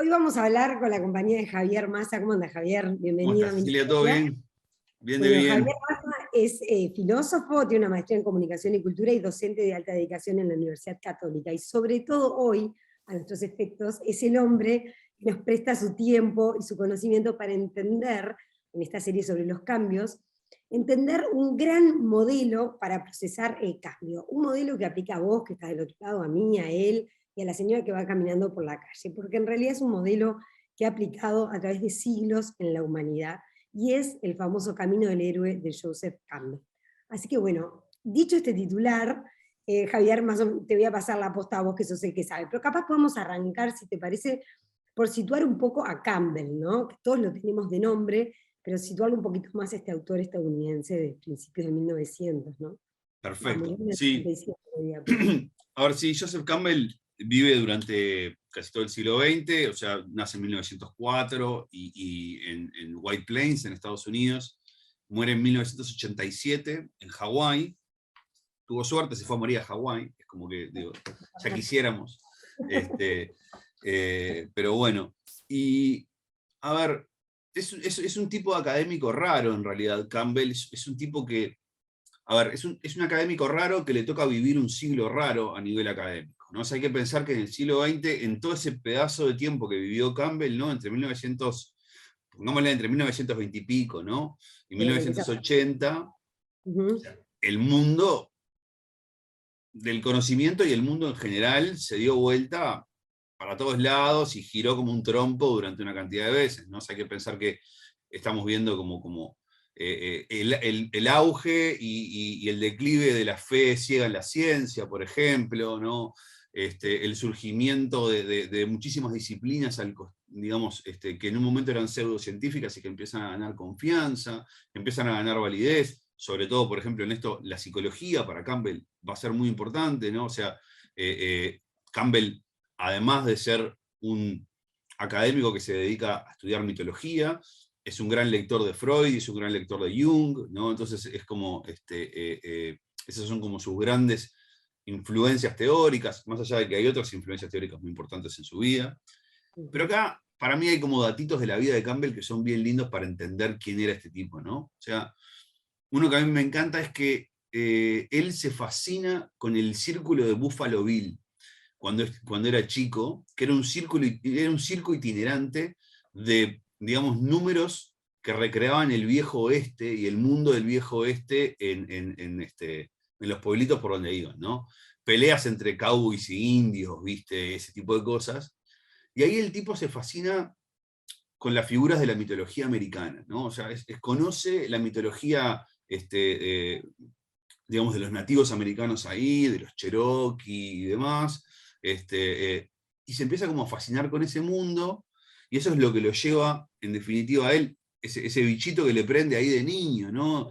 Hoy vamos a hablar con la compañía de Javier Massa. ¿Cómo anda, Javier? ¿Cómo Bienvenido a estás, mi Cecilia? ¿Todo historia. bien? Bien de Bueno, Javier bien. Massa es filósofo, tiene una maestría en comunicación y cultura y docente de alta dedicación en la Universidad Católica. Y sobre todo hoy, a nuestros efectos, es el hombre que nos presta su tiempo y su conocimiento para entender, en esta serie sobre los cambios, entender un gran modelo para procesar el cambio. Un modelo que aplica a vos, que estás del otro lado, a mí, a él, y a la señora que va caminando por la calle, porque en realidad es un modelo que ha aplicado a través de siglos en la humanidad, y es el famoso Camino del Héroe de Joseph Campbell. Así que bueno, dicho este titular, Javier, te voy a pasar la posta a vos, que sos el que sabe, pero capaz podemos arrancar, si te parece, por situar un poco a Campbell, ¿no? Que todos lo tenemos de nombre, pero situarlo un poquito más a este autor estadounidense de principios de 1900, ¿no? Va, murió Perfecto. en el Sí. 37 todavía, pero... A ver, sí, Joseph Campbell vive durante casi todo el siglo XX, o sea, nace en 1904 y en White Plains, en Estados Unidos. Muere en 1987 en Hawái. Tuvo suerte, se fue a morir a Hawái. Es como que, digo, ya quisiéramos. Este, pero bueno. Y, a ver, es un tipo de académico raro, en realidad. Campbell es un tipo que, a ver, es un académico raro que le toca vivir un siglo raro a nivel académico, ¿no? O sea, hay que pensar que en el siglo XX, en todo ese pedazo de tiempo que vivió Campbell, ¿no? Entre 1900, pongámosle entre 1920 y pico, ¿no? Y que empieza... 1980, Uh-huh. el mundo del conocimiento y el mundo en general se dio vuelta para todos lados y giró como un trompo durante una cantidad de veces, ¿no? O sea, hay que pensar que estamos viendo como el auge y el declive de la fe ciega en la ciencia, por ejemplo, ¿no? El surgimiento de muchísimas disciplinas, digamos, que en un momento eran pseudocientíficas y que empiezan a ganar confianza, empiezan a ganar validez, sobre todo, por ejemplo, en esto, la psicología para Campbell va a ser muy importante, ¿no? O sea, Campbell, además de ser un académico que se dedica a estudiar mitología, es un gran lector de Freud, es un gran lector de Jung, ¿no? Entonces es como, esas son como sus grandes influencias teóricas, más allá de que hay otras influencias teóricas muy importantes en su vida. Pero acá, para mí, hay como datitos de la vida de Campbell que son bien lindos para entender quién era este tipo, ¿no? O sea, uno que a mí me encanta es que él se fascina con el círculo de Buffalo Bill cuando era chico, que era un circo itinerante de, digamos, números que recreaban el viejo oeste y el mundo del viejo oeste en los pueblitos por donde iban, ¿no? Peleas entre cowboys y indios, ¿viste? Ese tipo de cosas. Y ahí el tipo se fascina con las figuras de la mitología americana, ¿no? O sea, conoce la mitología, digamos, de los nativos americanos ahí, de los Cherokee y demás, y se empieza como a fascinar con ese mundo, y eso es lo que lo lleva, en definitiva, a él, ese bichito que le prende ahí de niño, ¿no?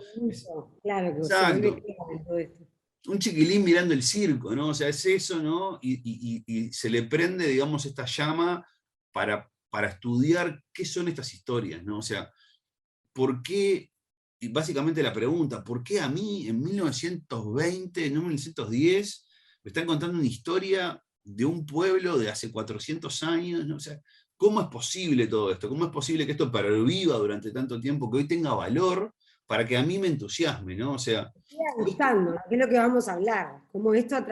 Claro, que se vuelve Exacto, claro en todo esto. un chiquilín mirando el circo, ¿no? O sea, es eso, ¿no? Y se le prende, digamos, esta llama para estudiar qué son estas historias, ¿no? O sea, ¿por qué? Y básicamente la pregunta, ¿por qué a mí en 1920, en 1910, me están contando una historia de un pueblo de hace 400 años? ¿No? O sea, ¿cómo es posible todo esto? ¿Cómo es posible que esto perviva durante tanto tiempo, que hoy tenga valor para que a mí me entusiasme? ¿No? O sea, Me sigue gustando, ¿no? Que es lo que vamos a hablar. Como esto ha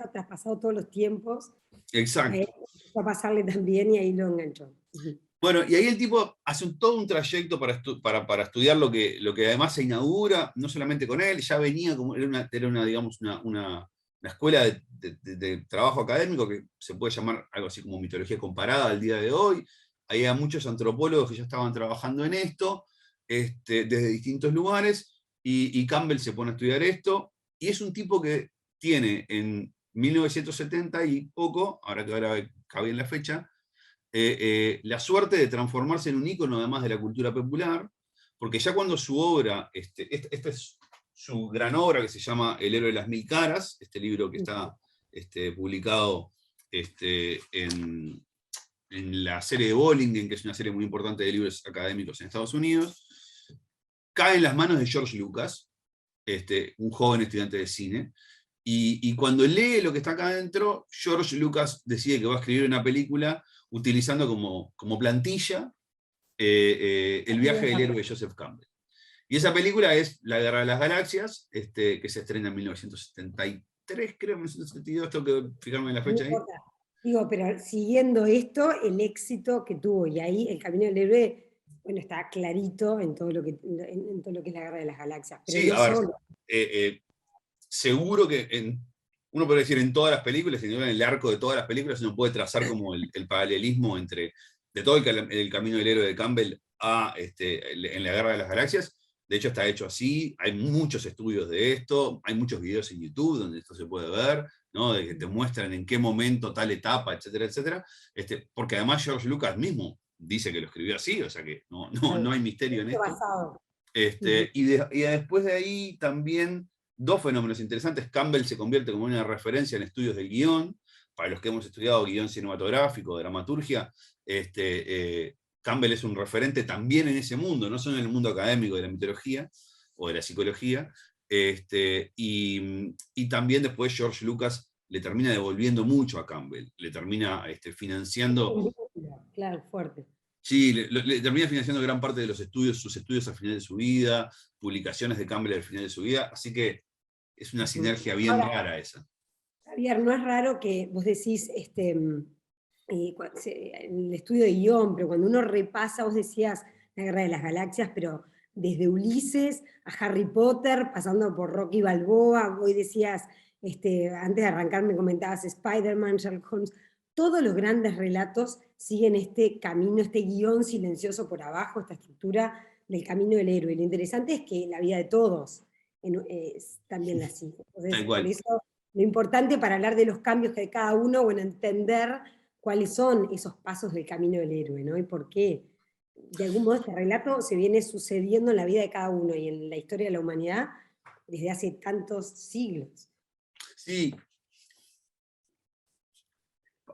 traspasado todos los tiempos, a él exacto. empezó a pasarle también y ahí lo enganchó. Ujú. Bueno, y ahí el tipo hace todo un trayecto para estudiar lo que además se inaugura, no solamente con él, ya venía como, era una digamos, una escuela de trabajo académico que se puede llamar algo así como mitología comparada al día de hoy. Había muchos antropólogos que ya estaban trabajando en esto, desde distintos lugares, y Campbell se pone a estudiar esto, y es un tipo que tiene en 1970 y poco, ahora cabe en la fecha, la suerte de transformarse en un ícono además de la cultura popular, porque ya cuando su obra, esta es su gran obra que se llama El héroe de las mil caras, este libro que está publicado en la serie de Bollingen, que es una serie muy importante de libros académicos en Estados Unidos, cae en las manos de George Lucas, un joven estudiante de cine, Y cuando lee lo que está acá adentro, George Lucas decide que va a escribir una película utilizando como plantilla el viaje del héroe de Joseph Campbell. Y esa película es La Guerra de las Galaxias, que se estrena en 1973, creo, 1972, tengo que fijarme en la No fecha ahí. importa. Digo, pero siguiendo esto, el éxito que tuvo, y ahí el camino del héroe, bueno, está clarito en todo lo que, en todo lo que es la Guerra de las Galaxias, pero Sí, no a ver, solo. seguro que uno puede decir en todas las películas, en el arco de todas las películas, uno puede trazar como el paralelismo de todo el camino del héroe de Campbell en la Guerra de las Galaxias. De hecho, está hecho así, hay muchos estudios de esto, hay muchos videos en YouTube donde esto se puede ver, ¿no? De que te muestran en qué momento tal etapa, etcétera, etcétera. Porque además George Lucas mismo dice que lo escribió así, o sea que no hay misterio en esto. Basado. Y después de ahí también dos fenómenos interesantes. Campbell se convierte como una referencia en estudios del guión, para los que hemos estudiado guión cinematográfico, dramaturgia. Campbell es un referente también en ese mundo, no solo en el mundo académico de la mitología o de la psicología. Y también después George Lucas le termina devolviendo mucho a Campbell, le termina financiando. Claro, fuerte. Sí, le termina financiando gran parte de los estudios, sus estudios al final de su vida, publicaciones de Campbell al final de su vida, así que es una sinergia bien Ahora, rara esa. Javier, no es raro que vos decís, en el estudio de guión, pero cuando uno repasa, vos decías la Guerra de las Galaxias, pero desde Ulises a Harry Potter, pasando por Rocky Balboa, hoy decías, antes de arrancar me comentabas Spider-Man, Sherlock Holmes, todos los grandes relatos siguen este camino, este guión silencioso por abajo, esta estructura del camino del héroe. Lo interesante es que la vida de todos es también la sigue. Entonces, Tal por cual. eso lo importante para hablar de los cambios que hay cada uno, bueno, entender cuáles son esos pasos del camino del héroe, ¿no? Y por qué, de algún modo, este relato se viene sucediendo en la vida de cada uno y en la historia de la humanidad desde hace tantos siglos. Sí,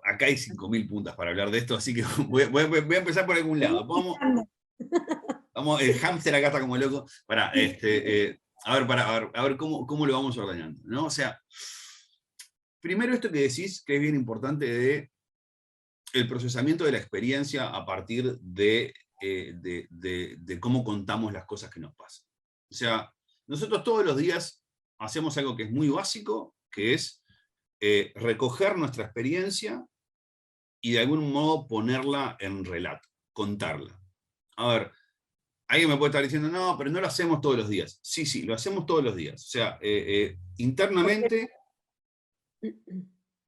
acá hay 5.000 puntas para hablar de esto, así que voy a empezar por algún lado. Vamos, el hámster acá está como loco. A ver cómo lo vamos ordenando, ¿no? O sea, primero esto que decís, que es bien importante, de el procesamiento de la experiencia a partir de cómo contamos las cosas que nos pasan. O sea, nosotros todos los días hacemos algo que es muy básico, que es recoger nuestra experiencia y de algún modo ponerla en relato, contarla. A ver, alguien me puede estar diciendo, no, pero no lo hacemos todos los días. Sí, sí, lo hacemos todos los días. O sea, internamente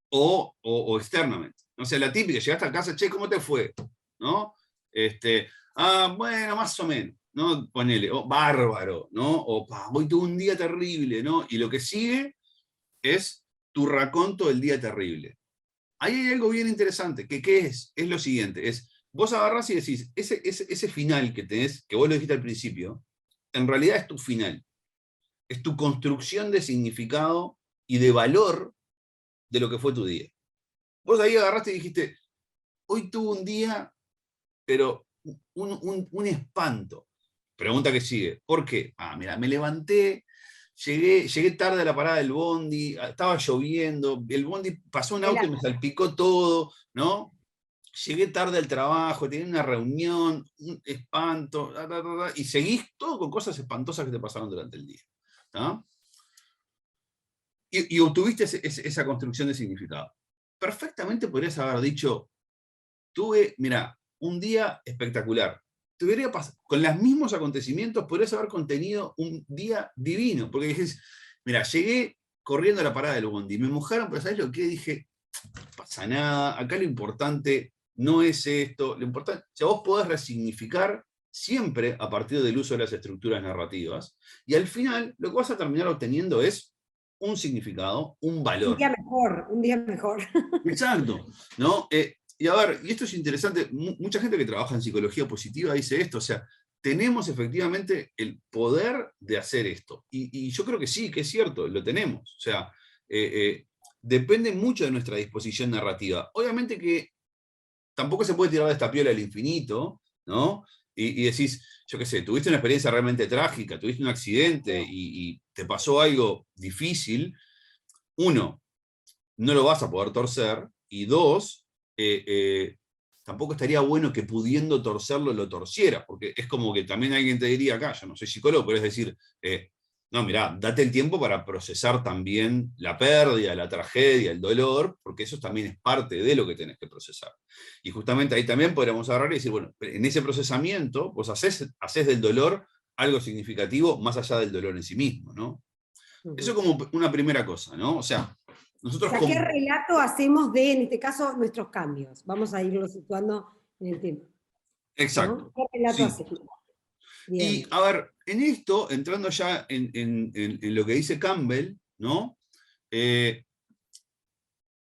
o externamente. O sea, la típica, llegaste a casa, che, ¿cómo te fue? ¿No? Bueno, más o menos, ¿no? Ponele, bárbaro, ¿no? O hoy tuve un día terrible, ¿no? Y lo que sigue es tu raconto del día terrible. Ahí hay algo bien interesante, que ¿qué es? Es lo siguiente, vos agarrás y decís, ese final que tenés, que vos lo dijiste al principio, en realidad es tu final. Es tu construcción de significado y de valor de lo que fue tu día. Vos ahí agarraste y dijiste, hoy tuve un día, pero un espanto. Pregunta que sigue, ¿por qué? Mira, me levanté, llegué tarde a la parada del bondi, estaba lloviendo, el bondi pasó un auto y me salpicó todo, ¿no? Llegué tarde al trabajo, tenía una reunión, un espanto, y seguís todo con cosas espantosas que te pasaron durante el día. ¿No? Y obtuviste esa construcción de significado. Perfectamente podrías haber dicho, tuve, mira, un día espectacular. Con los mismos acontecimientos podrías haber contenido un día divino, porque dijiste, mira, llegué corriendo a la parada del bondi, me mojaron, pero ¿sabes lo que dije? No pasa nada, acá lo importante no es esto, lo importante, o sea, vos podés resignificar siempre a partir del uso de las estructuras narrativas, y al final lo que vas a terminar obteniendo es un significado, un valor. Un día mejor. Exacto, ¿no? Y a ver, y esto es interesante, mucha gente que trabaja en psicología positiva dice esto, o sea, tenemos efectivamente el poder de hacer esto. Y yo creo que sí, que es cierto, lo tenemos. O sea, depende mucho de nuestra disposición narrativa. Obviamente que tampoco se puede tirar de esta piola al infinito, ¿no? Y decís, yo qué sé, tuviste una experiencia realmente trágica, tuviste un accidente y te pasó algo difícil. uno, no lo vas a poder torcer, y dos, tampoco estaría bueno que pudiendo torcerlo lo torcieras, porque es como que también alguien te diría acá, yo no soy psicólogo, pero es decir, no, mirá, date el tiempo para procesar también la pérdida, la tragedia, el dolor, porque eso también es parte de lo que tenés que procesar. Y justamente ahí también podríamos agarrar y decir, bueno, en ese procesamiento vos hacés del dolor algo significativo más allá del dolor en sí mismo, ¿no? Eso como una primera cosa, ¿no? O sea, O nosotros sea, ¿qué relato hacemos de, en este caso, nuestros cambios? Vamos a irlo situando en el tiempo, ¿no? Exacto, ¿Qué relato sí. hacemos? Y Bien. a ver, en esto, entrando ya en lo que dice Campbell, ¿no?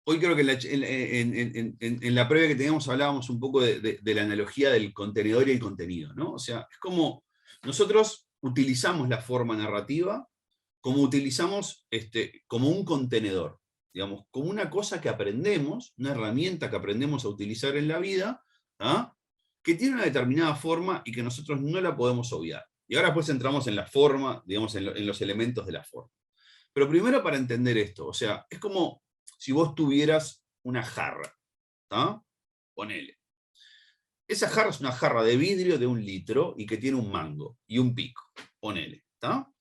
Hoy creo que en la previa que teníamos hablábamos un poco de la analogía del contenedor y el contenido, ¿no? O sea, es como nosotros utilizamos la forma narrativa como utilizamos como un contenedor, digamos, como una cosa que aprendemos, una herramienta que aprendemos a utilizar en la vida, ¿ah? Que tiene una determinada forma y que nosotros no la podemos obviar. Y ahora pues entramos en la forma, digamos, en los elementos de la forma. Pero primero para entender esto, o sea, es como si vos tuvieras una jarra, ¿tá? Ponele. Esa jarra es una jarra de vidrio de 1 litro y que tiene un mango y un pico, ponele, ¿tá?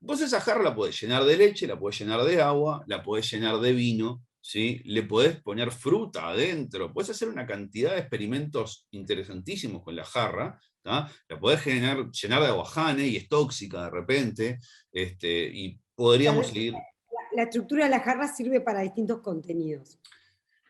Vos esa jarra la podés llenar de leche, la podés llenar de agua, la podés llenar de vino, ¿sí? Le podés poner fruta adentro, podés hacer una cantidad de experimentos interesantísimos con la jarra, ¿tá? La podés llenar de aguajane y es tóxica de repente, y podríamos seguir. La estructura de la jarra sirve para distintos contenidos.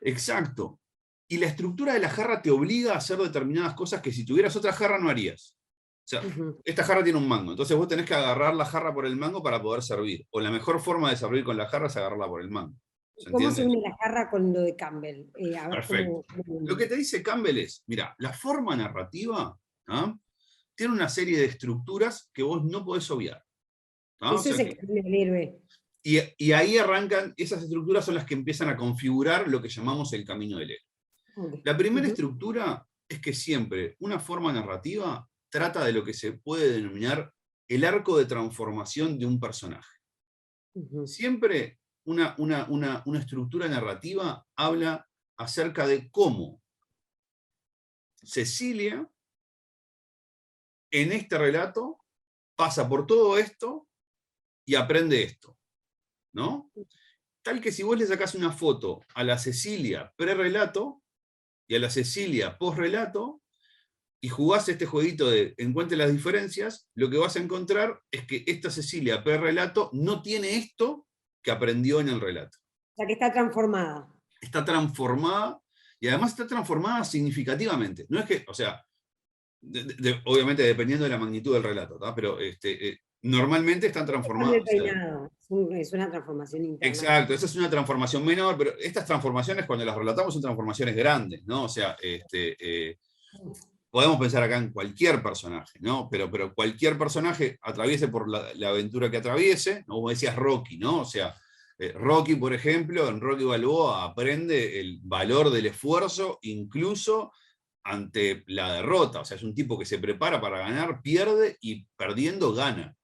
Exacto. Y la estructura de la jarra te obliga a hacer determinadas cosas que si tuvieras otra jarra no harías. O sea, esta jarra tiene un mango, entonces vos tenés que agarrar la jarra por el mango para poder servir. O la mejor forma de servir con la jarra es agarrarla por el mango. ¿Se ¿Cómo se entiende? une la jarra con lo de Campbell? A ver Perfecto. cómo Lo que te dice Campbell es, mira, la forma narrativa, ¿ah? Tiene una serie de estructuras que vos no podés obviar. ¿Ah? O Eso es sea el que, camino del héroe. y ahí arrancan, esas estructuras son las que empiezan a configurar lo que llamamos el camino del héroe. Okay. La primera estructura es que siempre una forma narrativa trata de lo que se puede denominar el arco de transformación de un personaje. Siempre una estructura narrativa habla acerca de cómo Cecilia, en este relato, pasa por todo esto y aprende esto, ¿no? Tal que si vos le sacás una foto a la Cecilia pre-relato y a la Cecilia post-relato, y jugás este jueguito de encuentre las diferencias, lo que vas a encontrar es que esta Cecilia pre-relato no tiene esto que aprendió en el relato. O sea, que está transformada. Está transformada, y además está transformada significativamente. No es que, o sea, obviamente dependiendo de la magnitud del relato, ¿tá? Pero normalmente están transformadas. O sea, Es una transformación interna. exacto, esa es una transformación menor, pero estas transformaciones cuando las relatamos son transformaciones grandes, ¿no? O sea, podemos pensar acá en cualquier personaje, ¿no? Pero cualquier personaje atraviese por la aventura que atraviese, ¿no? Como decías Rocky, ¿no? O sea, Rocky, por ejemplo, en Rocky Balboa aprende el valor del esfuerzo incluso ante la derrota. O sea, es un tipo que se prepara para ganar, pierde y perdiendo gana.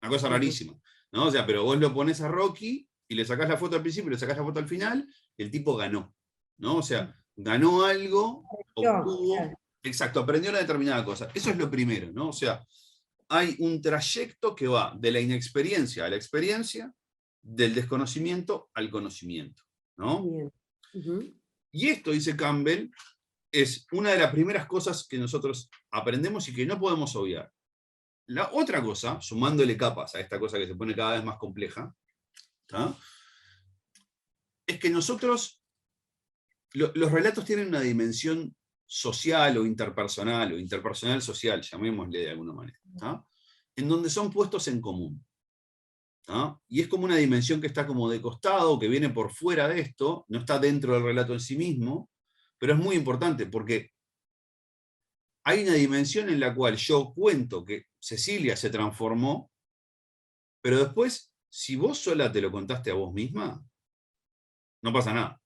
Una cosa rarísima, ¿no? O sea, pero vos lo pones a Rocky y le sacás la foto al principio y le sacás la foto al final, y el tipo ganó, ¿no? O sea, ganó algo, obtuvo. Exacto, aprendió una determinada cosa. Eso es lo primero, ¿no? O sea, hay un trayecto que va de la inexperiencia a la experiencia, del desconocimiento al conocimiento, ¿no? Bien. Y esto, dice Campbell, es una de las primeras cosas que nosotros aprendemos y que no podemos obviar. La otra cosa, sumándole capas a esta cosa que se pone cada vez más compleja, ¿tá? Es que nosotros, los relatos tienen una dimensión social o interpersonal social, llamémosle de alguna manera, ¿tá? En donde son puestos en común. ¿tá? Y es como una dimensión que está como de costado, que viene por fuera de esto, no está dentro del relato en sí mismo, pero es muy importante porque hay una dimensión en la cual yo cuento que Cecilia se transformó, pero después, si vos sola te lo contaste a vos misma, no pasa nada.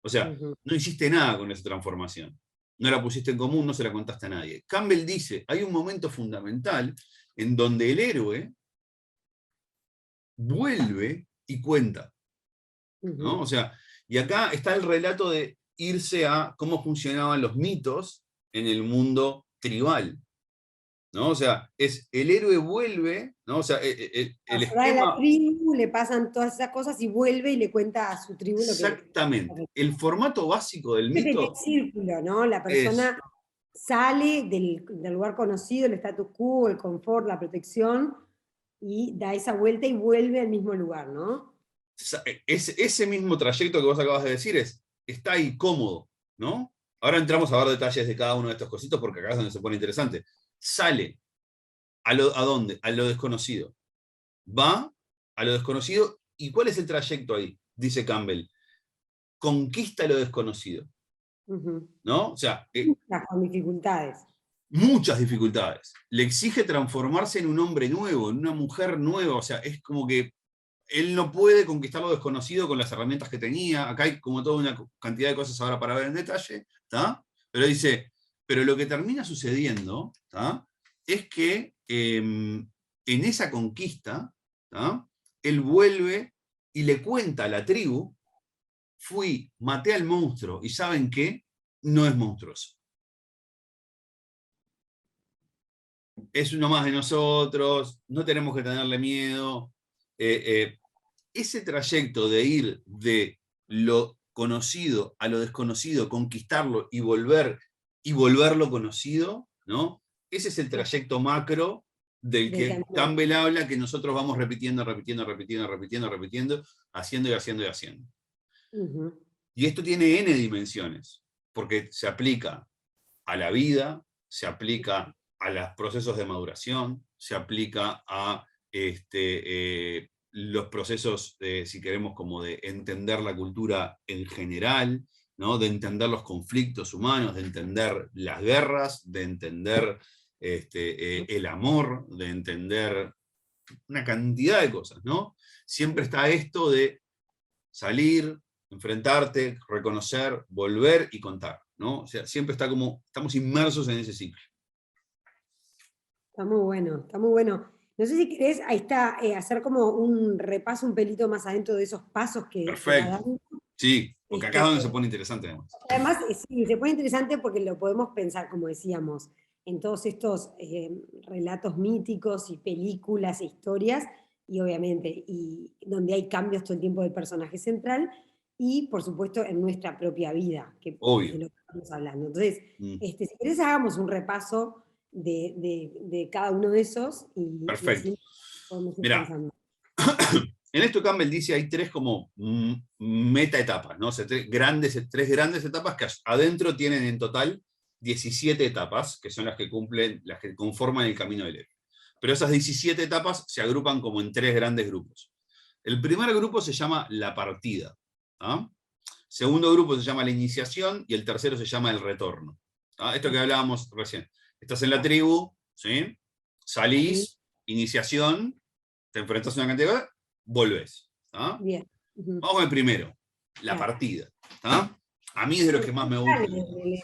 O sea, no hiciste nada con esa transformación. No la pusiste en común, no se la contaste a nadie. Campbell dice, hay un momento fundamental en donde el héroe vuelve y cuenta. ¿no? O sea, y acá está el relato de irse a cómo funcionaban los mitos en el mundo tribal, ¿no? O sea, es el héroe vuelve, ¿no? O sea, el Se va de la esquema, tribu, le pasan todas esas cosas y vuelve y le cuenta a su tribu lo que... exactamente, el formato básico del El primer mito círculo, ¿no? La es persona sale del lugar conocido, el status quo, el confort, la protección, y da esa vuelta y vuelve al mismo lugar, ¿no? ese mismo trayecto que vos acabas de decir, está ahí cómodo, ¿no? Ahora entramos a ver detalles de cada uno de estos cositos porque acá es donde se pone interesante. Sale, ¿a dónde? A lo desconocido. Va a lo desconocido, ¿y cuál es el trayecto ahí? Dice Campbell. Conquista lo desconocido, ¿no? O sea, Con dificultades. muchas dificultades. Le exige transformarse en un hombre nuevo, en una mujer nueva, o sea, es como que él no puede conquistar lo desconocido con las herramientas que tenía. Acá hay como toda una cantidad de cosas ahora para ver en detalle, ¿tá? Pero dice, pero lo que termina sucediendo, ¿tá? Es que en esa conquista, ¿tá? Él vuelve y le cuenta a la tribu, fui, maté al monstruo, y ¿saben qué? No es monstruoso. Es uno más de nosotros, no tenemos que tenerle miedo. Ese trayecto de ir de lo conocido a lo desconocido, conquistarlo y volverlo conocido, ¿no? Ese es el trayecto macro del que Campbell habla, que nosotros vamos repitiendo, haciendo y haciendo y haciendo. Y esto tiene N dimensiones, porque se aplica a la vida, se aplica a los procesos de maduración, se aplica a los procesos, si queremos, como de entender la cultura en general, ¿no? De entender los conflictos humanos, de entender las guerras, de entender el amor, de entender una cantidad de cosas, ¿no? Siempre está esto de salir, enfrentarte, reconocer, volver y contar, ¿no? O sea, siempre está como, estamos inmersos en ese ciclo. Está muy bueno, está muy bueno. No sé si querés, ahí está, hacer como un repaso un pelito más adentro de esos pasos que va Perfecto. dando. Sí, porque acá es donde se pone interesante además. Además, sí, se pone interesante porque lo podemos pensar, como decíamos, en todos estos relatos míticos y películas e historias, y obviamente, y donde hay cambios todo el tiempo del personaje central, y por supuesto en nuestra propia vida, que es de Obvio. lo que estamos hablando. Entonces, si querés hagamos un repaso de cada uno de esos, y Perfecto. así podemos ir Mirá, pensando. en esto Campbell dice hay tres como meta etapas, ¿no? O sea, tres grandes etapas que adentro tienen en total 17 etapas, que son las que cumplen, las que conforman el camino del héroe. Pero esas 17 etapas se agrupan como en tres grandes grupos. El primer grupo se llama la partida. ¿Ah? Segundo grupo se llama la iniciación y el tercero se llama el retorno. ¿Ah? Esto que hablábamos recién. Estás en la tribu, ¿sí? Salís, iniciación, te enfrentas a una cantidad de cosas, volvés. ¿Ah? Bien. Vamos con el primero, la Claro. partida. ¿Ah? A mí es de los que más me gusta.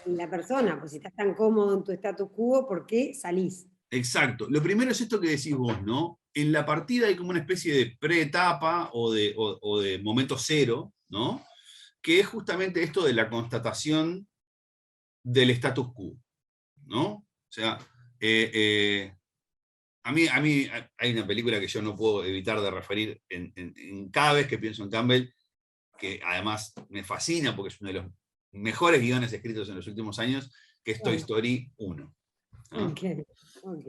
La persona, pues si estás tan cómodo en tu status quo, ¿por qué salís? Exacto. Lo primero es esto que decís vos, ¿no? En la partida hay como una especie de preetapa o de momento cero, ¿no? Que es justamente esto de la constatación del status quo, ¿no? O sea, a mí hay una película que yo no puedo evitar de referir en cada vez que pienso en Campbell, que además me fascina porque es uno de los mejores guiones escritos en los últimos años, que es Toy Story 1. ¿No? Ok, ok.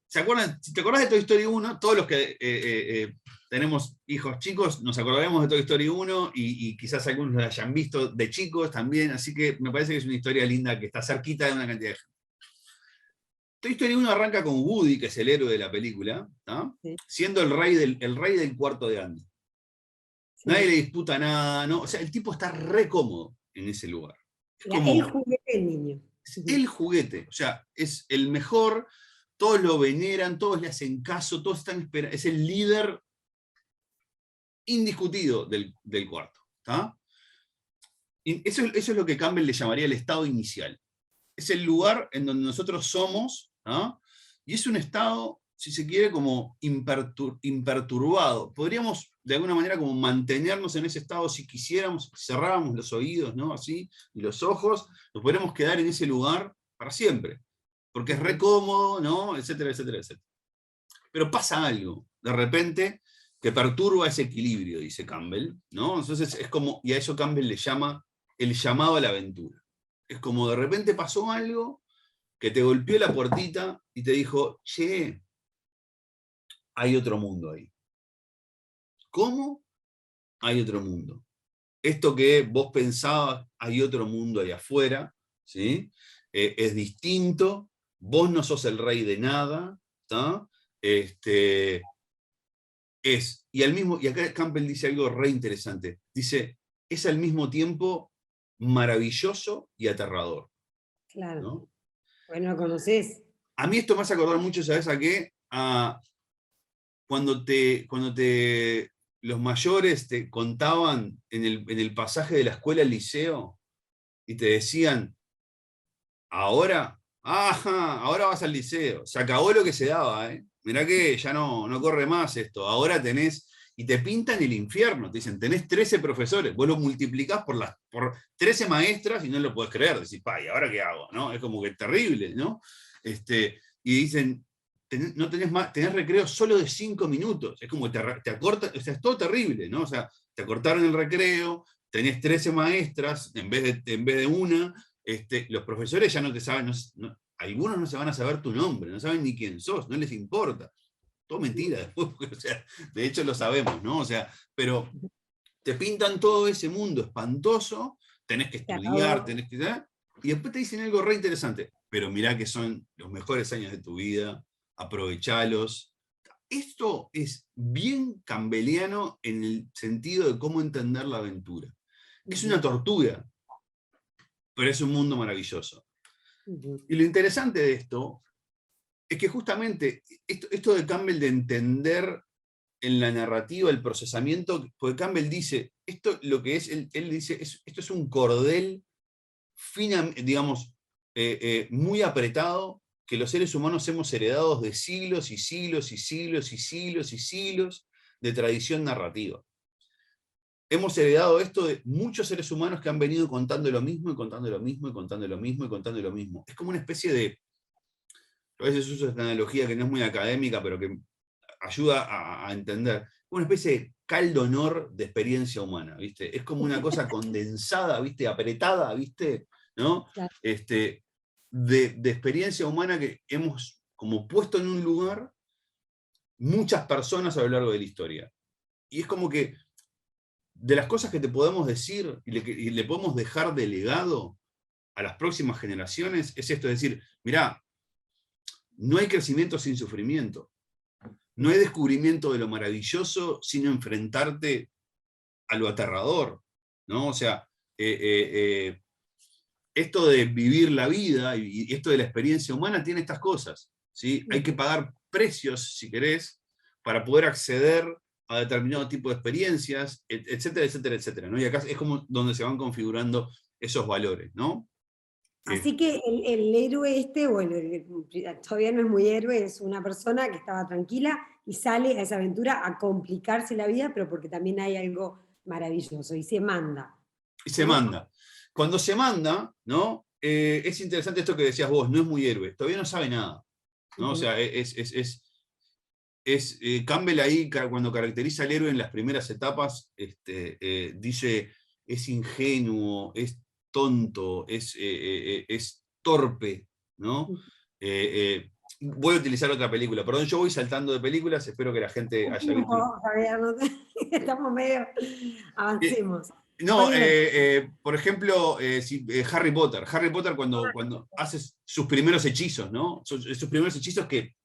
¿Se acuerdan? Si te acordás de Toy Story 1, todos los que tenemos hijos chicos nos acordaremos de Toy Story 1 y quizás algunos lo hayan visto de chicos también, así que me parece que es una historia linda que está cerquita de una cantidad de gente. Toy Story 1 arranca con Woody, que es el héroe de la película, ¿no? Sí, Siendo el rey del cuarto de Andy. Nadie sí. le disputa nada, ¿no? O sea, el tipo está re cómodo en ese lugar. Es Era el como juguete del niño. es el juguete, o sea, es el mejor, todos lo veneran, todos le hacen caso, todos están esperando, es el líder indiscutido del cuarto. ¿Tá? Y eso es lo que Campbell le llamaría el estado inicial. Es el lugar en donde nosotros somos, ¿tá? Y es un estado si se quiere, como imperturbado. Podríamos, de alguna manera, como mantenernos en ese estado si quisiéramos, cerráramos los oídos, ¿no? Así, y los ojos, nos podríamos quedar en ese lugar para siempre, porque es re cómodo, ¿no? Etcétera, etcétera, etcétera. Pero pasa algo, de repente, que perturba ese equilibrio, dice Campbell, ¿no? Entonces es como, y a eso Campbell le llama el llamado a la aventura. Es como de repente pasó algo que te golpeó la puertita y te dijo, che, hay otro mundo ahí. ¿Cómo? Hay otro mundo. Esto que vos pensabas, hay otro mundo ahí afuera, ¿sí? Es distinto, vos no sos el rey de nada, ¿tá? Y acá Campbell dice algo re interesante. Dice, es al mismo tiempo maravilloso y aterrador. Claro. ¿No? Bueno, lo conoces. A mí esto me hace acordar mucho, ¿sabes a qué? Cuando los mayores te contaban en el pasaje de la escuela al liceo y te decían, ahora, ahora vas al liceo, se acabó lo que se daba, ¿eh? Mirá que ya no corre más esto, ahora tenés, y te pintan el infierno, te dicen, tenés 13 profesores, vos lo multiplicás por 13 maestras y no lo podés creer, decís, ¿y ahora qué hago? ¿No? Es como que terrible, ¿no? Y dicen, no tenés más, tenés recreo solo de 5 minutos, es como te acorta, o sea, es todo terrible, ¿no? O sea, te acortaron el recreo, tenés 13 maestras en vez de una, los profesores ya no te saben, algunos no se van a saber tu nombre, no saben ni quién sos, no les importa. Todo mentira después, o sea, de hecho lo sabemos, ¿no? O sea, pero te pintan todo ese mundo espantoso, tenés que estudiar, tenés que... Y después te dicen algo re interesante, pero mirá que son los mejores años de tu vida, aprovechalos. Esto es bien campbelliano en el sentido de cómo entender la aventura. Es una tortura, pero es un mundo maravilloso. Y lo interesante de esto es que justamente esto de Campbell de entender en la narrativa el procesamiento, porque Campbell dice, esto lo que es, él dice, esto es un cordel digamos, muy apretado, que los seres humanos hemos heredado de siglos y siglos y siglos y siglos y siglos de tradición narrativa. Hemos heredado esto de muchos seres humanos que han venido contando lo mismo y contando lo mismo y contando lo mismo y contando lo mismo. Es como una especie de, a veces uso esta analogía que no es muy académica, pero que ayuda a entender, una especie de caldo honor de experiencia humana, ¿viste? Es como una cosa condensada, ¿viste? Apretada, ¿viste? ¿No? Claro. De experiencia humana que hemos como puesto en un lugar muchas personas a lo largo de la historia. Y es como que de las cosas que te podemos decir y le podemos dejar de legado a las próximas generaciones es esto, es decir, mirá, no hay crecimiento sin sufrimiento. No hay descubrimiento de lo maravilloso sin enfrentarte a lo aterrador, ¿no? O sea, esto de vivir la vida y esto de la experiencia humana tiene estas cosas, ¿sí? Hay que pagar precios, si querés, para poder acceder a determinado tipo de experiencias, etcétera, etcétera, etcétera, ¿no? Y acá es como donde se van configurando esos valores, ¿no? Así que el héroe todavía no es muy héroe, es una persona que estaba tranquila y sale a esa aventura a complicarse la vida, pero porque también hay algo maravilloso, y se manda. Y se manda. Cuando se manda, ¿no? Es interesante esto que decías vos, no es muy héroe, todavía no sabe nada, ¿no? O sea, Campbell ahí, cuando caracteriza al héroe en las primeras etapas, dice, es ingenuo, es tonto, es torpe, ¿no? Voy a utilizar otra película, perdón, yo voy saltando de películas, espero que la gente haya visto. No, Javier, estamos medio... Avancemos. No, por ejemplo, Harry Potter. Harry Potter cuando hace sus primeros hechizos, ¿no? Sus primeros hechizos que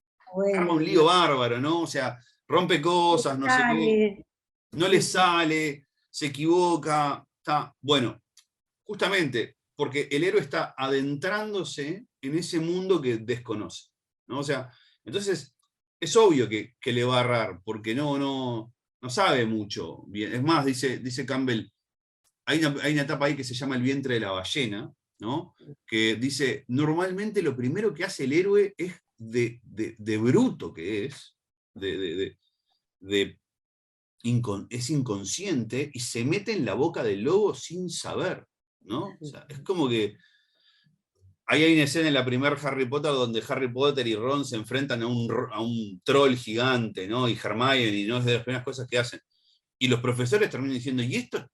arma un lío bárbaro, ¿no? O sea, rompe cosas, no sé qué, no le sale, se equivoca, está. Bueno, justamente porque el héroe está adentrándose en ese mundo que desconoce, ¿no? O sea, entonces es obvio que le va a errar, porque no sabe mucho bien. Es más, dice Campbell, hay una etapa ahí que se llama el vientre de la ballena, ¿no? Que dice, normalmente lo primero que hace el héroe es de bruto que es, de es inconsciente y se mete en la boca del lobo sin saber, ¿no? O sea, es como que ahí hay una escena en la primera Harry Potter donde Harry Potter y Ron se enfrentan a un troll gigante, ¿no? Y Hermione, ¿no? Es de las primeras cosas que hacen. Y los profesores terminan diciendo, ¿y estos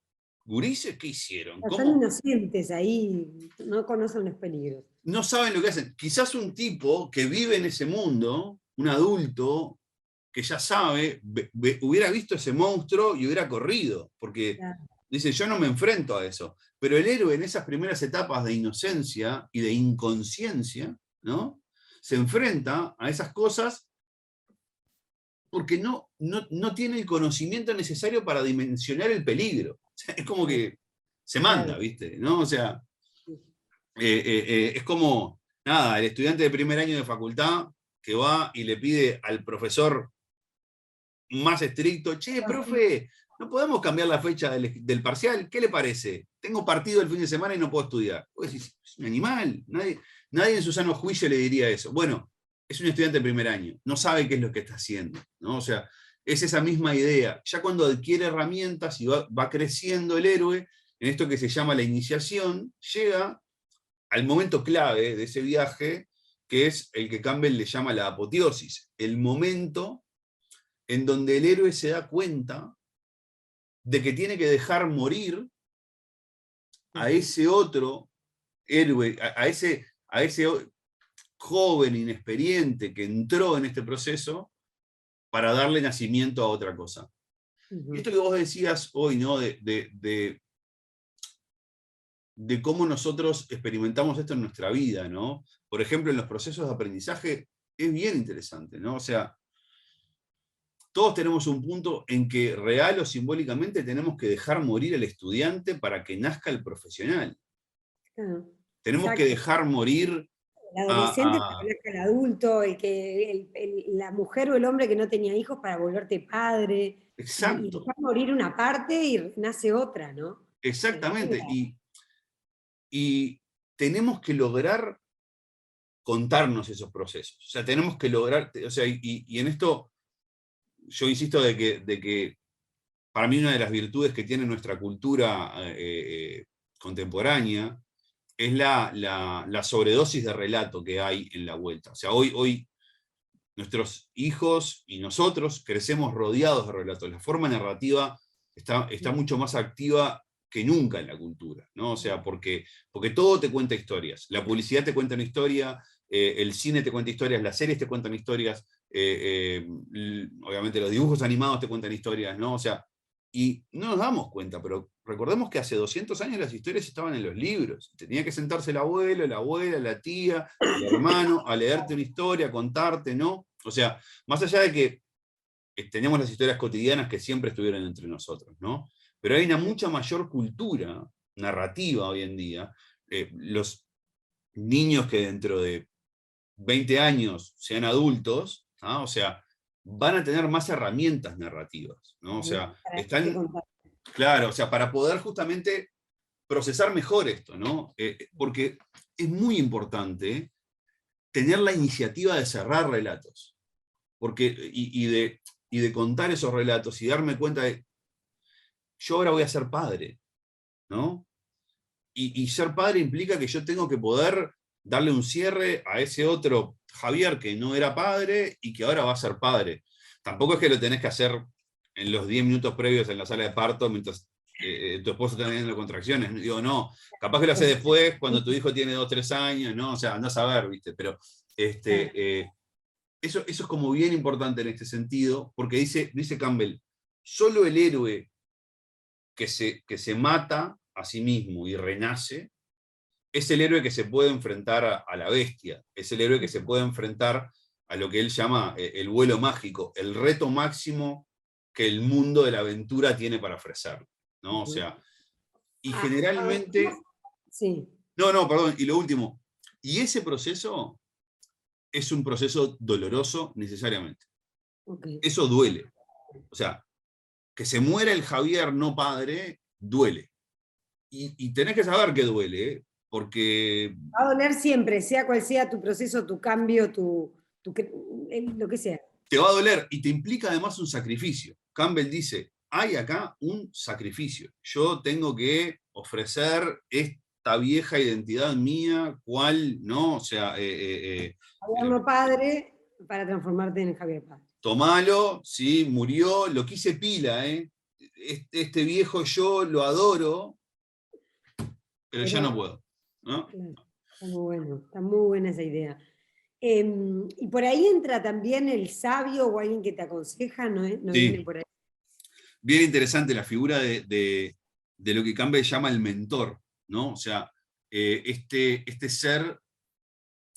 gurises qué hicieron? Son ¿Cómo? inocentes ahí, no conocen los peligros. No saben lo que hacen. Quizás un tipo que vive en ese mundo, un adulto, que ya sabe, hubiera visto ese monstruo y hubiera corrido, porque Claro. dice, yo no me enfrento a eso. Pero el héroe en esas primeras etapas de inocencia y de inconsciencia, ¿no? Se enfrenta a esas cosas porque no tiene el conocimiento necesario para dimensionar el peligro. O sea, es como que se manda, Claro. ¿viste? ¿No? O sea, es como, nada, el estudiante de primer año de facultad que va y le pide al profesor más estricto, che, profe, ¿no podemos cambiar la fecha del parcial? ¿Qué le parece? Tengo partido el fin de semana y no puedo estudiar. Vos decís, es un animal, nadie en su sano juicio le diría eso. Bueno, es un estudiante de primer año, no sabe qué es lo que está haciendo, ¿no? O sea, es esa misma idea. Ya cuando adquiere herramientas y va creciendo el héroe, en esto que se llama la iniciación, llega al momento clave de ese viaje, que es el que Campbell le llama la apoteosis, el momento en donde el héroe se da cuenta de que tiene que dejar morir a ese otro héroe, a ese joven inexperiente que entró en este proceso para darle nacimiento a otra cosa. Y esto que vos decías hoy, ¿no? De cómo nosotros experimentamos esto en nuestra vida, ¿no? Por ejemplo, en los procesos de aprendizaje es bien interesante, ¿no? O sea, todos tenemos un punto en que real o simbólicamente tenemos que dejar morir al estudiante para que nazca el profesional. Claro. Tenemos que Exacto. dejar morir El adolescente para a... hablar con el adulto, la mujer o el hombre que no tenía hijos para volverte padre, y Exacto, dejar morir una parte y nace otra, ¿no? exactamente. Y tenemos que lograr contarnos esos procesos. O sea, tenemos que lograr, o sea, y en esto yo insisto de que para mí una de las virtudes que tiene nuestra cultura contemporánea es la sobredosis de relato que hay en la vuelta. O sea, hoy nuestros hijos y nosotros crecemos rodeados de relatos. La forma narrativa está mucho más activa que nunca en la cultura, ¿no? O sea, porque todo te cuenta historias. La publicidad te cuenta una historia, el cine te cuenta historias, las series te cuentan historias, obviamente los dibujos animados te cuentan historias, ¿no? O sea, y no nos damos cuenta, pero recordemos que hace 200 años las historias estaban en los libros. Tenía que sentarse el abuelo, la abuela, la tía, el hermano, a leerte una historia, a contarte, ¿no? O sea, más allá de que tenemos las historias cotidianas que siempre estuvieron entre nosotros, ¿no? Pero hay una mucha mayor cultura narrativa hoy en día. Los niños que dentro de 20 años sean adultos, ¿no? O sea, van a tener más herramientas narrativas, ¿no? O sea, están, claro, o sea, para poder justamente procesar mejor esto, ¿no? Porque es muy importante tener la iniciativa de cerrar relatos, porque, y de contar esos relatos y darme cuenta de, yo ahora voy a ser padre, ¿no? Y ser padre implica que yo tengo que poder darle un cierre a ese otro Javier que no era padre y que ahora va a ser padre. Tampoco es que lo tenés que hacer en los 10 minutos previos en la sala de parto mientras tu esposo está teniendo contracciones. Digo, no, capaz que lo hace después cuando tu hijo tiene 2 o 3 años, ¿no? O sea, andás a ver, ¿viste? Pero eso es como bien importante en este sentido, porque dice Campbell, solo el héroe que se mata a sí mismo y renace, es el héroe que se puede enfrentar a la bestia, es el héroe que se puede enfrentar a lo que él llama el vuelo mágico, el reto máximo que el mundo de la aventura tiene para ofrecer, ¿no? O sea, y generalmente... Sí. No, perdón, y lo último, y ese proceso es un proceso doloroso necesariamente. Okay. Eso duele. O sea, que se muera el Javier no padre, duele. Y tenés que saber que duele, porque... Va a doler siempre, sea cual sea tu proceso, tu cambio, tu lo que sea. Te va a doler y te implica además un sacrificio. Campbell dice, hay acá un sacrificio. Yo tengo que ofrecer esta vieja identidad mía, ¿cuál? ¿No? O sea, Javier padre para transformarte en Javier padre. Tomalo, ¿sí? Murió, lo quise pila, este viejo yo lo adoro, pero ya no puedo, ¿no? Claro, está muy buena esa idea. Y por ahí entra también el sabio o alguien que te aconseja, ¿no? ¿No Sí. viene por ahí? Bien interesante la figura de lo que Campbell llama el mentor, ¿no? O sea, este ser,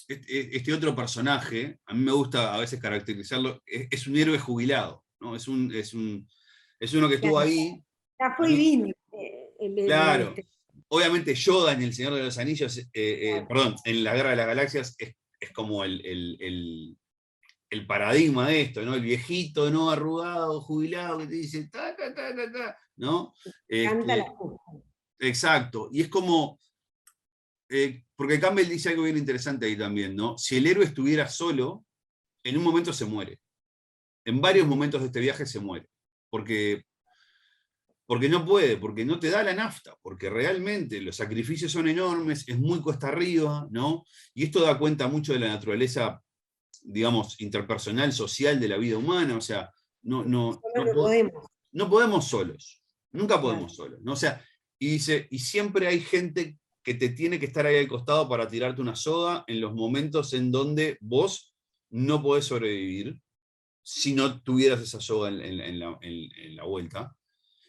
este otro personaje, a mí me gusta a veces caracterizarlo, es un héroe jubilado, ¿no? Es uno que estuvo ahí. Ya fue y vino. Claro. Obviamente Yoda en El Señor de los Anillos, perdón, en La Guerra de las Galaxias es como el paradigma de esto, ¿no? El viejito, ¿no? Arrugado, jubilado, que te dice, ta, ta, ta, ta, ta, ¿no? Canta la Exacto. Y es como, porque Campbell dice algo bien interesante ahí también, ¿no? Si el héroe estuviera solo, en un momento se muere. En varios momentos de este viaje se muere. Porque no puede, porque no te da la nafta, porque realmente los sacrificios son enormes, es muy cuesta arriba, ¿no? Y esto da cuenta mucho de la naturaleza, digamos, interpersonal, social de la vida humana, o sea, no podemos solos, nunca podemos solos, ¿no? O sea, y dice, y siempre hay gente que te tiene que estar ahí al costado para tirarte una soga en los momentos en donde vos no podés sobrevivir si no tuvieras esa soga en la vuelta.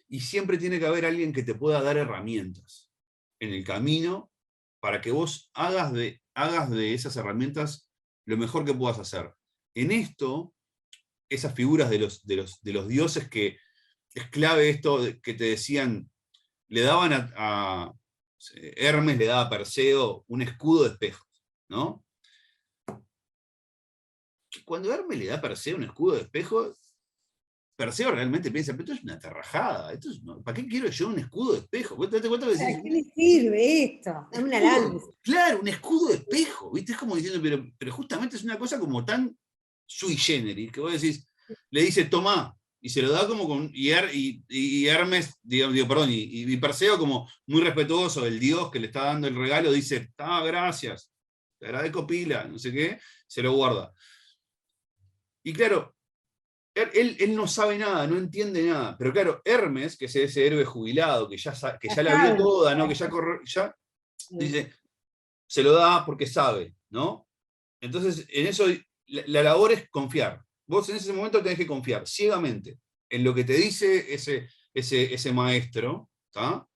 Y siempre tiene que haber alguien que te pueda dar herramientas en el camino para que vos hagas de esas herramientas lo mejor que puedas hacer. En esto, esas figuras de los dioses, que es clave esto que te decían, le daban a Hermes, le daba a Perseo un escudo de espejos, ¿no? Que cuando Hermes le da a Perseo un escudo de espejos, Perseo realmente piensa, pero esto es una terrajada, ¿para qué quiero yo un escudo de espejo? ¿Vos te das cuenta que decís, ¿para qué me sirve esto? Dame una lanza. Claro, un escudo de espejo, ¿viste? Es como diciendo, pero justamente es una cosa como tan sui generis, que vos decís, le dice, tomá, y se lo da como con, y Hermes, y Perseo, como muy respetuoso del dios que le está dando el regalo, dice, gracias, te agradezco pila, no sé qué, se lo guarda. Y claro, él no sabe nada, no entiende nada. Pero claro, Hermes, que es ese héroe jubilado, que ya la vio toda, ¿no? Que ya dice, se lo da porque sabe, ¿no? Entonces, en eso la labor es confiar. Vos en ese momento tenés que confiar ciegamente en lo que te dice ese maestro, ¿tá?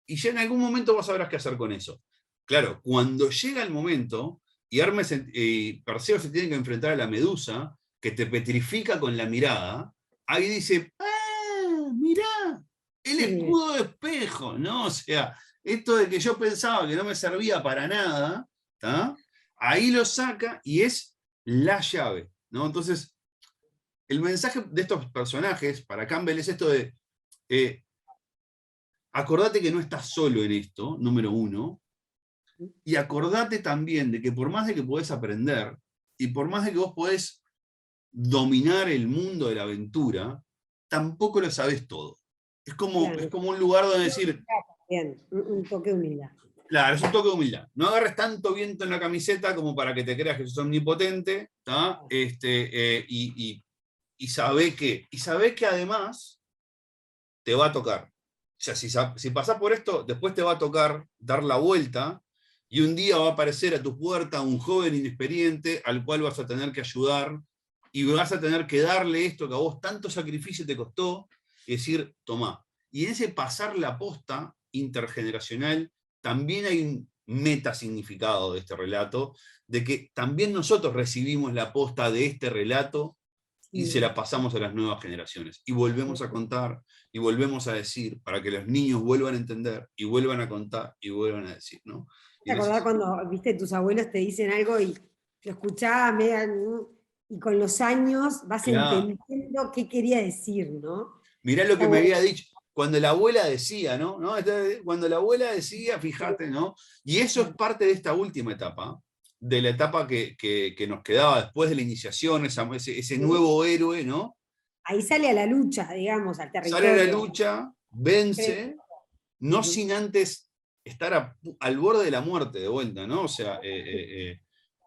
Y ya en algún momento vos sabrás qué hacer con eso. Claro, cuando llega el momento, y Hermes y Perseo se tienen que enfrentar a la medusa, que te petrifica con la mirada, ahí dice, mirá, el escudo de espejo, ¿no? O sea, esto de que yo pensaba que no me servía para nada, ¿tá? Ahí lo saca y es la llave, ¿no? Entonces, el mensaje de estos personajes para Campbell es esto de, acordate que no estás solo en esto, número uno, y acordate también de que por más de que podés aprender, y por más de que vos podés dominar el mundo de la aventura, tampoco lo sabés todo. Es como un lugar donde decir... Bien, un toque de humildad. Claro, es un toque de humildad. No agarres tanto viento en la camiseta como para que te creas que sos omnipotente, ¿tá? Y sabés que además te va a tocar. O sea, si pasás por esto, después te va a tocar dar la vuelta y un día va a aparecer a tu puerta un joven inexperiente al cual vas a tener que ayudar y vas a tener que darle esto que a vos tanto sacrificio te costó y decir, tomá. Y en ese pasar la posta intergeneracional también hay un metasignificado de este relato, de que también nosotros recibimos la posta de este relato y se la pasamos a las nuevas generaciones. Y volvemos a contar, y volvemos a decir, para que los niños vuelvan a entender, y vuelvan a contar, y vuelvan a decir, ¿no? ¿Te acordás cuando, viste, tus abuelos te dicen algo y lo escuchabas, y con los años vas entendiendo qué quería decir, ¿no? Mirá lo que me había dicho. Cuando la abuela decía, ¿no? Cuando la abuela decía, fíjate, ¿no? Y eso es parte de esta última etapa, de la etapa que nos quedaba después de la iniciación, ese nuevo héroe, ¿no? Ahí sale a la lucha, digamos, al Sale a la territorio. lucha, vence, no sin antes estar al borde de la muerte de vuelta, ¿no? O sea,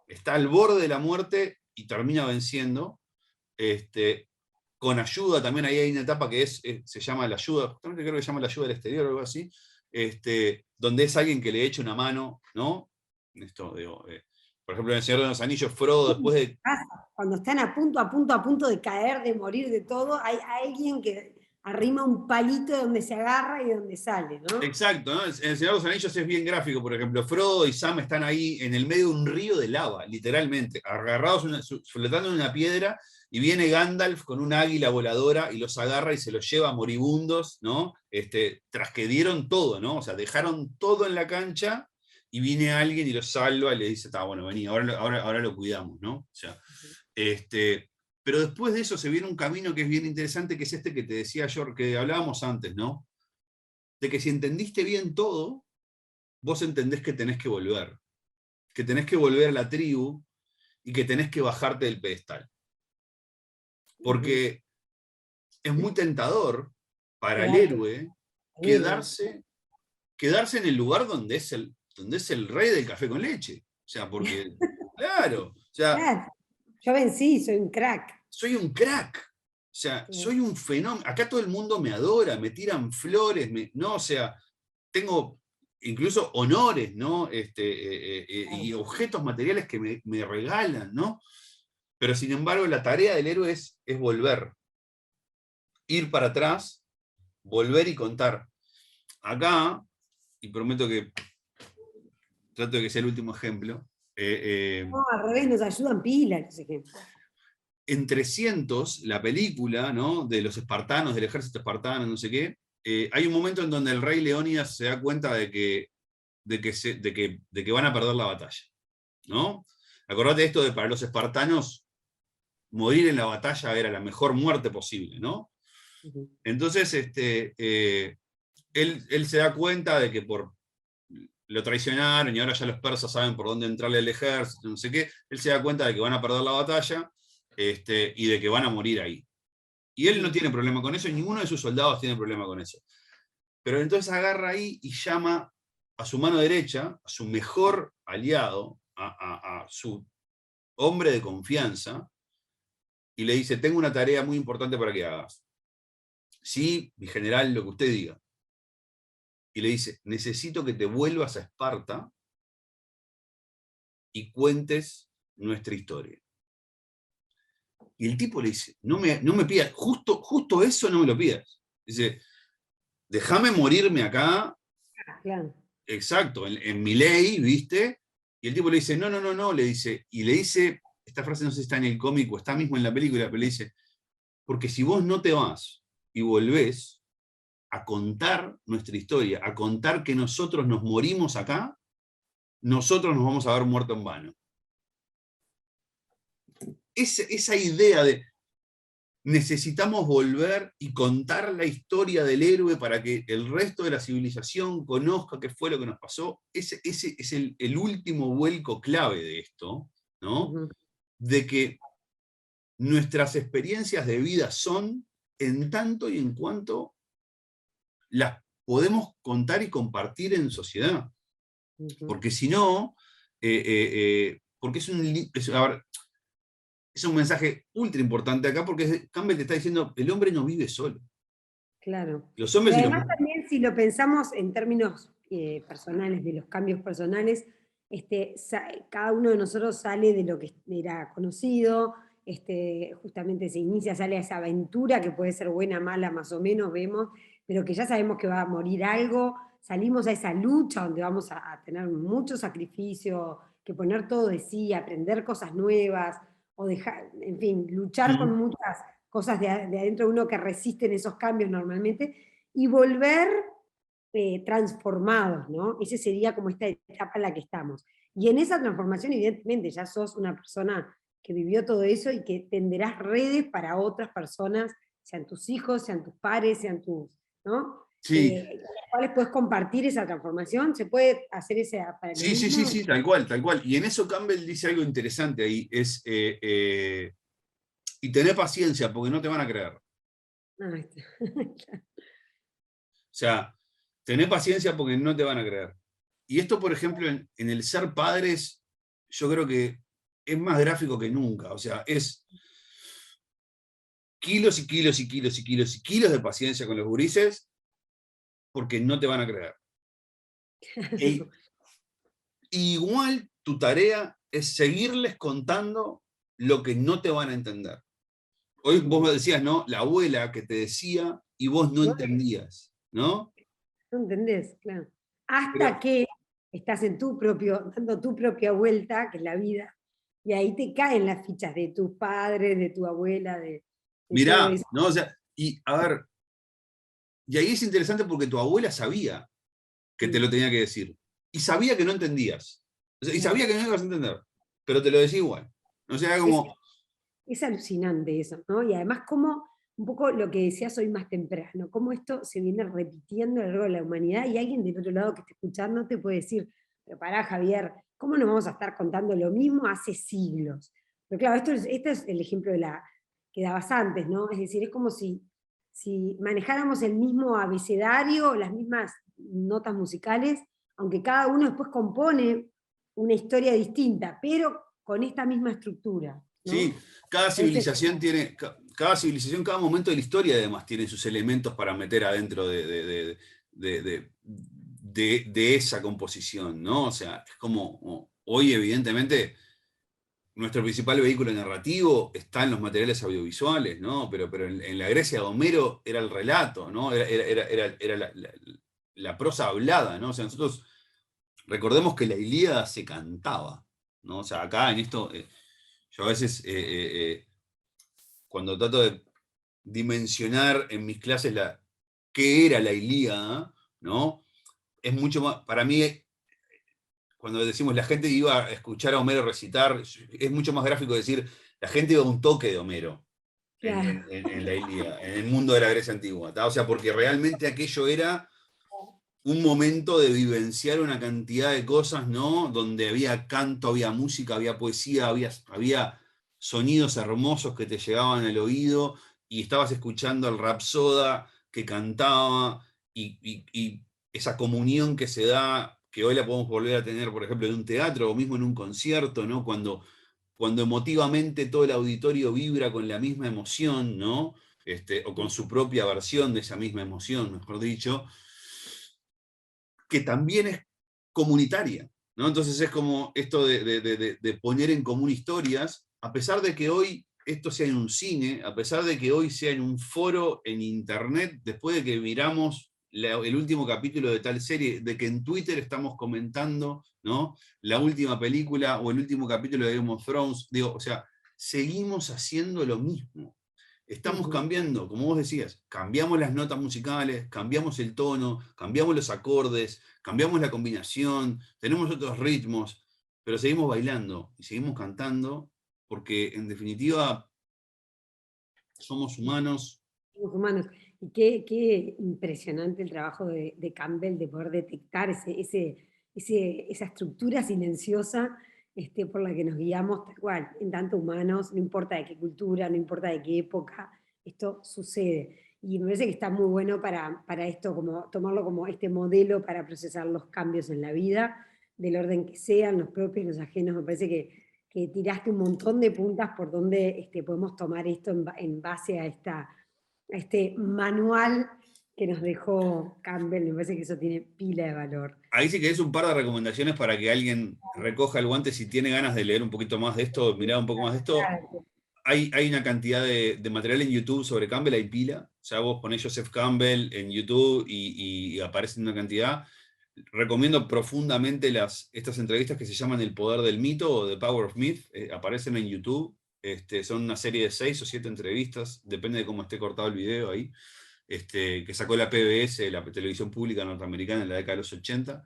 está al borde de la muerte y termina venciendo. Con ayuda, también ahí hay una etapa que se llama la ayuda, justamente creo que se llama la ayuda del exterior o algo así, donde es alguien que le echa una mano, ¿no? Esto, digo, por ejemplo, en El Señor de los Anillos, Frodo, después de... Cuando están a punto de caer, de morir, de todo, hay alguien que arrima un palito de donde se agarra y de donde sale, ¿no? Exacto, ¿no? En El Señor de los Anillos es bien gráfico, por ejemplo, Frodo y Sam están ahí en el medio de un río de lava, literalmente, agarrados, flotando en una piedra, y viene Gandalf con un águila voladora y los agarra y se los lleva moribundos, ¿no? Tras que dieron todo, ¿no? O sea, dejaron todo en la cancha y viene alguien y los salva y le dice, está bueno, vení, ahora lo cuidamos, ¿no? O sea, pero después de eso se viene un camino que es bien interesante, que es este que te decía yo, que hablábamos antes, ¿no? De que si entendiste bien todo, vos entendés que tenés que volver a la tribu y que tenés que bajarte del pedestal. Porque es muy tentador para el héroe quedarse en el lugar donde es el rey del café con leche. O sea, porque, claro, o sea, Claro. Yo vencí, soy un crack. soy un crack. O sea, soy un fenómeno. Acá todo el mundo me adora, me tiran flores, ¿no? O sea, tengo incluso honores, ¿no? Y objetos materiales que me regalan, ¿no? Pero sin embargo, la tarea del héroe es volver. Ir para atrás, volver y contar. Acá, y prometo que trato de que sea el último ejemplo, No, al revés, nos ayudan pilas los ejemplos. en 300, la película, ¿no? De los espartanos, del ejército espartano, no sé qué, hay un momento en donde el rey Leónidas se da cuenta de que van a perder la batalla, ¿no? Acordate esto de para los espartanos, morir en la batalla era la mejor muerte posible, ¿no? Entonces, él se da cuenta de que lo traicionaron y ahora ya los persas saben por dónde entrarle al ejército, no sé qué, él se da cuenta de que van a perder la batalla y de que van a morir ahí. Y él no tiene problema con eso, y ninguno de sus soldados tiene problema con eso. Pero entonces agarra ahí y llama a su mano derecha, a su mejor aliado, a su hombre de confianza, y le dice, tengo una tarea muy importante para que hagas. Sí, mi general, lo que usted diga. Y le dice, necesito que te vuelvas a Esparta y cuentes nuestra historia. Y el tipo le dice, no me pidas, justo eso no me lo pidas. Dice, déjame morirme acá, Claro. exacto, en mi ley, ¿viste? Y el tipo le dice, no, le dice, esta frase no sé si está en el cómic o está mismo en la película, pero le dice, porque si vos no te vas y volvés a contar nuestra historia, a contar que nosotros nos morimos acá, nosotros nos vamos a haber muerto en vano. Esa idea de necesitamos volver y contar la historia del héroe para que el resto de la civilización conozca qué fue lo que nos pasó, ese es el último vuelco clave de esto, ¿no? De que nuestras experiencias de vida son en tanto y en cuanto las podemos contar y compartir en sociedad. Porque si no, porque es un mensaje ultra importante acá, porque Campbell te está diciendo, el hombre no vive solo. Claro. Los Y hombres y las además mujeres. también si lo pensamos en términos personales, de los cambios personales, cada uno de nosotros sale de lo que era conocido, justamente se inicia, sale a esa aventura que puede ser buena, mala, más o menos, vemos, pero que ya sabemos que va a morir algo, salimos a esa lucha donde vamos a tener mucho sacrificio, que poner todo de sí, aprender cosas nuevas, o dejar, en fin, luchar con muchas cosas de adentro de uno que resisten esos cambios normalmente, y volver transformados, ¿no? Esa sería como esta etapa en la que estamos. Y en esa transformación, evidentemente, ya sos una persona que vivió todo eso y que tenderás redes para otras personas, sean tus hijos, sean tus pares, sean tus, ¿no? Sí, con las cuales puedes compartir esa transformación. ¿Se puede hacer ese sí, sí, sí, paralelismo? sí, tal cual, tal cual. Y en eso Campbell dice algo interesante ahí, es, y tener paciencia, porque no te van a creer. O Ah, ahí está. sea, tener paciencia porque no te van a creer. Y esto, por ejemplo, en el ser padres, yo creo que es más gráfico que nunca. O sea, es kilos y kilos y kilos y kilos y kilos de paciencia con los gurises, porque no te van a creer. E igual tu tarea es seguirles contando lo que no te van a entender. Hoy vos me decías, ¿no? La abuela que te decía y vos no ¿No? entendías, ¿no? ¿No entendés? Claro. Pero Hasta que estás en tu propio, dando tu propia vuelta, que es la vida, y ahí te caen las fichas de tus padres, de tu abuela, de todo mirá, eso. ¿no? O sea, y a ver, y ahí es interesante porque tu abuela sabía que te Mm, lo tenía que decir. Y sabía que no entendías. O sea, y claro. sabía que no ibas a entender. Pero te lo decía igual. O sea, era Es, como, es alucinante eso, ¿no? Y además cómo, un poco lo que decías hoy más temprano, cómo esto se viene repitiendo a lo largo de la humanidad y alguien del otro lado que esté escuchando te puede decir, pero pará Javier, ¿cómo nos vamos a estar contando lo mismo hace siglos? Pero claro, este es el ejemplo que dabas antes, ¿no? Es decir, es como si manejáramos el mismo abecedario, las mismas notas musicales, aunque cada uno después compone una historia distinta, pero con esta misma estructura, sí, ¿no? cada Parece civilización tiene, cada civilización, cada momento de la historia además tiene sus elementos para meter adentro de, de- de esa composición, ¿no? O sea, es como, hoy evidentemente nuestro principal vehículo narrativo está en los materiales audiovisuales, ¿no? Pero en la Grecia de Homero era el relato, ¿no? Era la prosa hablada, ¿no? O sea, nosotros recordemos que la Ilíada se cantaba, ¿no? O sea, acá en esto, yo a veces, cuando trato de dimensionar en mis clases qué era la Ilíada, ¿no? Es mucho más, para mí, cuando decimos la gente iba a escuchar a Homero recitar, es mucho más gráfico decir, la gente iba a un toque de Homero claro. en la Ilíada, en el mundo de la Grecia antigua, ¿tá? O sea, porque realmente aquello era un momento de vivenciar una cantidad de cosas, ¿no? Donde había canto, había música, había poesía, había sonidos hermosos que te llegaban al oído y estabas escuchando al Rapsoda que cantaba y esa comunión que se da, que hoy la podemos volver a tener, por ejemplo, en un teatro o mismo en un concierto, ¿no? Cuando emotivamente todo el auditorio vibra con la misma emoción, ¿no? O con su propia versión de esa misma emoción, mejor dicho, que también es comunitaria, ¿no? Entonces es como esto de poner en común historias, a pesar de que hoy esto sea en un cine, a pesar de que hoy sea en un foro en internet, después de que miramos el último capítulo de tal serie, de que en Twitter estamos comentando, ¿no? La última película o el último capítulo de Game of Thrones, digo, o sea, seguimos haciendo lo mismo. Estamos Ujú. cambiando, como vos decías, cambiamos las notas musicales, cambiamos el tono, cambiamos los acordes, cambiamos la combinación, tenemos otros ritmos, pero seguimos bailando y seguimos cantando porque en definitiva somos humanos. Los humanos. Y qué impresionante el trabajo de Campbell de poder detectar esa estructura silenciosa por la que nos guiamos, tal cual, en tanto humanos, no importa de qué cultura, no importa de qué época, esto sucede. Y me parece que está muy bueno para esto, como tomarlo como este modelo para procesar los cambios en la vida, del orden que sean, los propios, los ajenos. Me parece que tiraste un montón de puntas por donde podemos tomar esto en base a este manual que nos dejó Campbell. Me parece que eso tiene pila de valor. Ahí sí que es un par de recomendaciones para que alguien recoja el guante si tiene ganas de leer un poquito más de esto, mirar un poco más de esto. Hay una cantidad de material en YouTube sobre Campbell, hay pila. O sea, vos ponés Joseph Campbell en YouTube y aparecen una cantidad. Recomiendo profundamente estas entrevistas que se llaman El Poder del Mito o The Power of Myth. Aparecen en YouTube. Son una serie de 6 o 7 entrevistas, depende de cómo esté cortado el video ahí, que sacó la PBS, la televisión pública norteamericana en la década de los 80,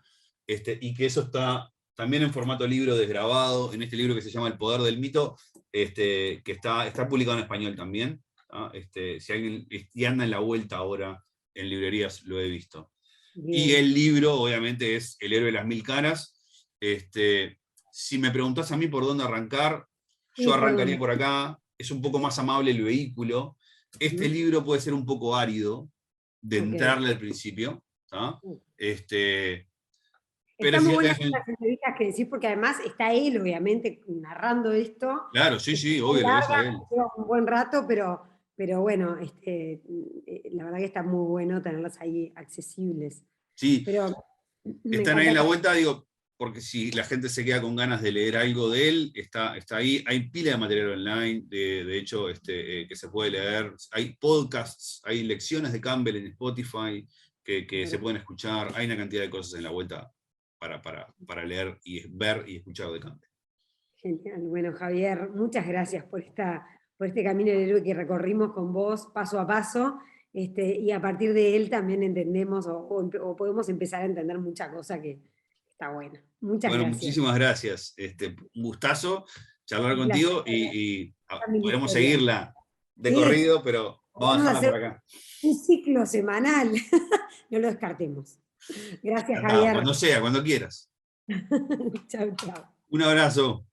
y que eso está también en formato libro desgrabado, en este libro que se llama El Poder del Mito, que está publicado en español también. ¿Ah? Si alguien y anda en la vuelta ahora en librerías lo he visto. Bien. Y el libro, obviamente, es El héroe de las 1000 caras. Si me preguntás a mí por dónde arrancar, Sí, yo ¿por arrancaría dónde? por acá. Es un poco más amable el vehículo. Este libro puede ser un poco árido de Ok. entrarle al principio, ¿tá? Pero Está si muy ya buenas tenés... las entrevistas que decís, porque además está él, obviamente, narrando esto. Claro, sí, Es sí, muy obvio, lo ves a larga, él. lleva un buen rato, pero bueno, la verdad que está muy bueno tenerlas ahí accesibles. Sí, Pero me están ahí en la encantaría. vuelta, digo, porque si la gente se queda con ganas de leer algo de él, está ahí. Hay pila de material online, de hecho, que se puede leer. Hay podcasts, hay lecciones de Campbell en Spotify que se pueden escuchar. Hay una cantidad de cosas en la vuelta para leer y ver y escuchar de Campbell. Genial. Bueno, Javier, muchas gracias por este camino del héroe que recorrimos con vos paso a paso. Y a partir de él también entendemos o podemos empezar a entender mucha cosa que está buena. Muchas Bueno, gracias. muchísimas gracias. Un gustazo charlar Un placer. contigo y Mi podemos historia. seguirla de Sí, corrido, pero vamos a vamos a dejarla hacer por acá. un ciclo semanal. No lo descartemos. Gracias, Encantado, Javier. cuando sea, cuando quieras. Chau, chau. Un abrazo.